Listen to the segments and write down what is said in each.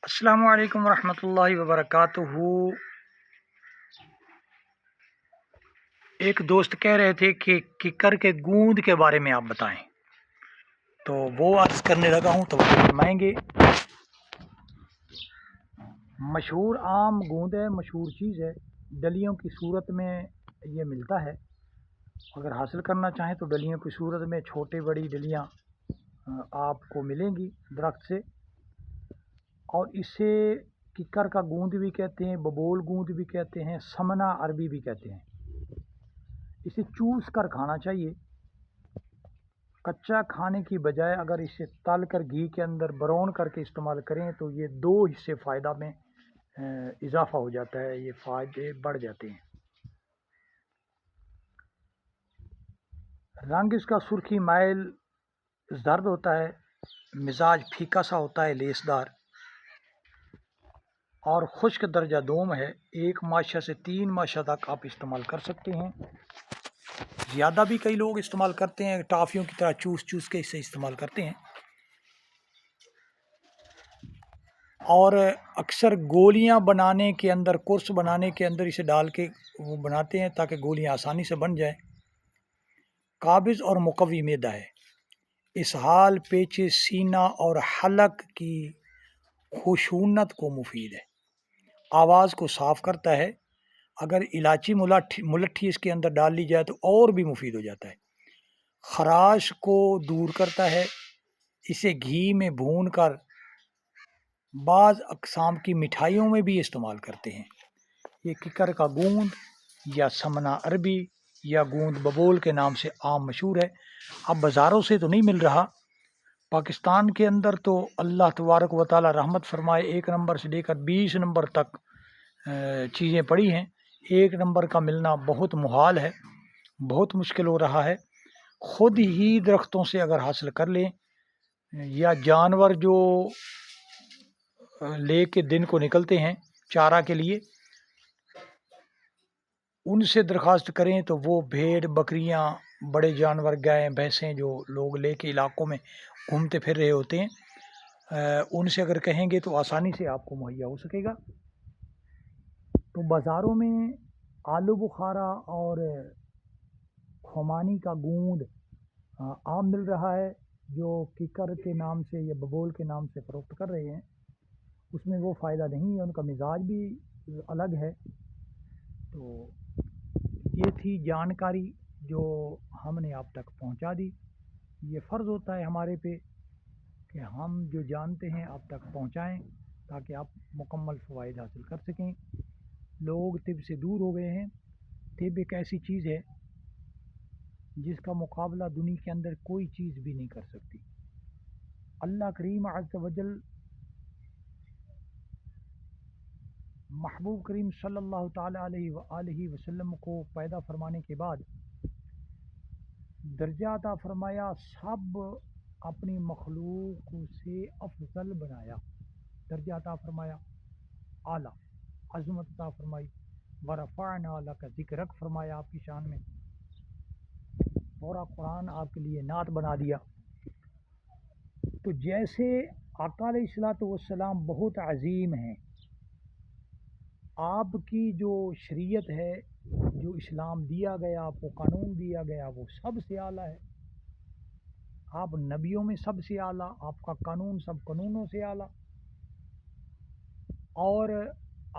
السلام علیکم ورحمۃ اللہ وبرکاتہ۔ ایک دوست کہہ رہے تھے کہ ککر کے گوند کے بارے میں آپ بتائیں، تو وہ عرض کرنے لگا ہوں تو وہ فرمائیں گے۔ مشہور عام گوند ہے، مشہور چیز ہے، ڈلیوں کی صورت میں یہ ملتا ہے۔ اگر حاصل کرنا چاہیں تو ڈلیوں کی صورت میں چھوٹی بڑی ڈلیاں آپ کو ملیں گی درخت سے، اور اسے ککر کا گوند بھی کہتے ہیں، ببول گوند بھی کہتے ہیں، سمنا عربی بھی کہتے ہیں۔ اسے چوس کر کھانا چاہیے، کچا کھانے کی بجائے اگر اسے تل کر گھی کے اندر برون کر کے استعمال کریں تو یہ دو حصے فائدہ میں اضافہ ہو جاتا ہے، یہ فائدے بڑھ جاتے ہیں۔ رنگ اس کا سرخی مائل زرد ہوتا ہے، مزاج پھیکا سا ہوتا ہے، لیسدار اور خشک درجہ دوم ہے۔ 1 ماشا سے 3 ماشا تک آپ استعمال کر سکتے ہیں۔ زیادہ بھی کئی لوگ استعمال کرتے ہیں، ٹافیوں کی طرح چوس چوس کے اسے استعمال کرتے ہیں، اور اکثر گولیاں بنانے کے اندر، قرص بنانے کے اندر اسے ڈال کے وہ بناتے ہیں تاکہ گولیاں آسانی سے بن جائیں۔ قابض اور مقوی معدہ ہے، اسہال، پیچے سینہ اور حلق کی خشونت کو مفید ہے، آواز کو صاف کرتا ہے۔ اگر الائچی ملٹھی اس کے اندر ڈال لی جائے تو اور بھی مفید ہو جاتا ہے۔ خراش کو دور کرتا ہے، اسے گھی میں بھون کر بعض اقسام کی مٹھائیوں میں بھی استعمال کرتے ہیں۔ یہ ککر کا گوند یا سمنا عربی یا گوند ببول کے نام سے عام مشہور ہے۔ اب بازاروں سے تو نہیں مل رہا، پاکستان کے اندر تو اللہ تبارک و تعالی رحمت فرمائے 1 نمبر سے لے کر 20 نمبر تک چیزیں پڑی ہیں۔ 1 نمبر کا ملنا بہت محال ہے، بہت مشکل ہو رہا ہے۔ خود ہی درختوں سے اگر حاصل کر لیں، یا جانور جو لے کے دن کو نکلتے ہیں چارہ کے لیے، ان سے درخواست کریں تو وہ بھیڑ بکریاں، بڑے جانور، گائے بھینسیں جو لوگ لے کے علاقوں میں گھومتے پھر رہے ہوتے ہیں، ان سے اگر کہیں گے تو آسانی سے آپ کو مہیا ہو سکے گا۔ تو بازاروں میں آلو بخارا اور کھومانی کا گوند عام مل رہا ہے، جو ککر کے نام سے یا ببول کے نام سے فروخت کر رہے ہیں۔ اس میں وہ فائدہ نہیں ہے، ان کا مزاج بھی الگ ہے۔ تو یہ تھی جانکاری جو ہم نے آپ تک پہنچا دی۔ یہ فرض ہوتا ہے ہمارے پہ کہ ہم جو جانتے ہیں آپ تک پہنچائیں تاکہ آپ مکمل فوائد حاصل کر سکیں۔ لوگ طب سے دور ہو گئے ہیں۔ طب ایک ایسی چیز ہے جس کا مقابلہ دنیا کے اندر کوئی چیز بھی نہیں کر سکتی۔ اللہ کریم عز و جل محبوب کریم صلی اللہ تعالی علیہ وآلہ وسلم کو پیدا فرمانے کے بعد درجہ عطا فرمایا، سب اپنی مخلوق سے افضل بنایا، درجہ عطا فرمایا، اعلیٰ عظمت عطا فرمائی، ورفعنا لک ذکرک فرمایا آپ کی شان میں، پورا قرآن آپ کے لیے نعت بنا دیا۔ تو جیسے آقا علیہ الصلوۃ والسلام بہت عظیم ہیں، آپ کی جو شریعت ہے، جو اسلام دیا گیا، آپ کو قانون دیا گیا، وہ سب سے اعلیٰ ہے۔ آپ نبیوں میں سب سے اعلیٰ، آپ کا قانون سب قانونوں سے اعلیٰ، اور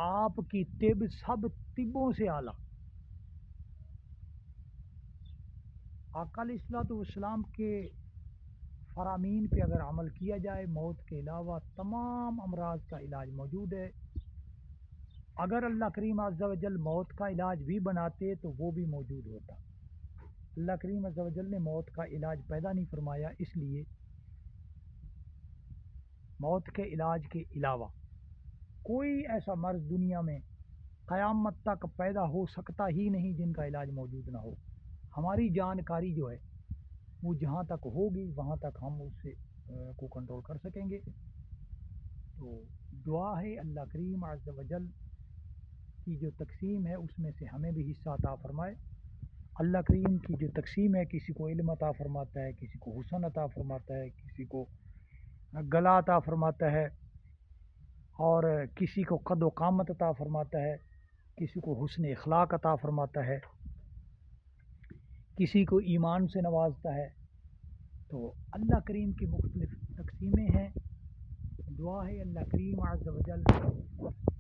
آپ کی طب سب طبوں سے اعلیٰ۔ آقا علیہ الصلوۃ والسلام کے فرامین پہ اگر عمل کیا جائے، موت کے علاوہ تمام امراض کا علاج موجود ہے۔ اگر اللہ کریم عز و جل موت کا علاج بھی بناتے تو وہ بھی موجود ہوتا۔ اللہ کریم عز و جل نے موت کا علاج پیدا نہیں فرمایا، اس لیے موت کے علاج کے علاوہ کوئی ایسا مرض دنیا میں قیامت تک پیدا ہو سکتا ہی نہیں جن کا علاج موجود نہ ہو۔ ہماری جانکاری جو ہے وہ جہاں تک ہوگی وہاں تک ہم اس سے کو کنٹرول کر سکیں گے۔ تو دعا ہے اللہ کریم عز و جل کی جو تقسیم ہے اس میں سے ہمیں بھی حصہ عطا فرمائے۔ اللہ کریم کی جو تقسیم ہے، کسی کو علم عطا فرماتا ہے، کسی کو حسن عطا فرماتا ہے، کسی کو گلا عطا فرماتا ہے، اور کسی کو قد و قامت عطا فرماتا ہے، کسی کو حسن اخلاق عطا فرماتا ہے، کسی کو ایمان سے نوازتا ہے۔ تو اللہ کریم کی مختلف تقسیمیں ہیں۔ دعا ہے اللہ کریم عز و جل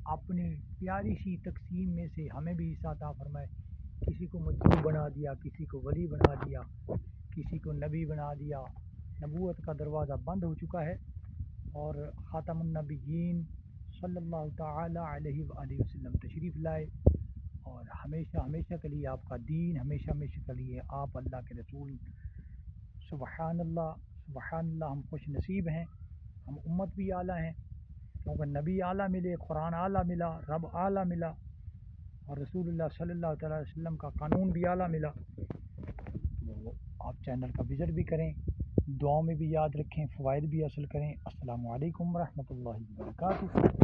اپنی پیاری سی تقسیم میں سے ہمیں بھی حصہ عطا فرمائے۔ کسی کو مجذوب بنا دیا، کسی کو ولی بنا دیا، کسی کو نبی بنا دیا۔ نبوت کا دروازہ بند ہو چکا ہے، اور خاتم النبیین صلی اللہ تعالی علیہ وآلہ وسلم تشریف لائے، اور ہمیشہ ہمیشہ کے لیے آپ کا دین، ہمیشہ ہمیشہ کے لیے آپ اللہ کے رسول۔ سبحان اللہ، سبحان اللہ، ہم خوش نصیب ہیں، ہم امت بھی اعلیٰ ہیں، کیونکہ نبی اعلیٰ ملے، قرآن اعلیٰ ملا، رب اعلیٰ ملا، اور رسول اللہ صلی اللہ تعالی وسلم کا قانون بھی اعلیٰ ملا۔ تو آپ چینل کا وزٹ بھی کریں، دعاؤں میں بھی یاد رکھیں، فوائد بھی حاصل کریں۔ السلام علیکم ورحمۃ اللہ وبرکاتہ۔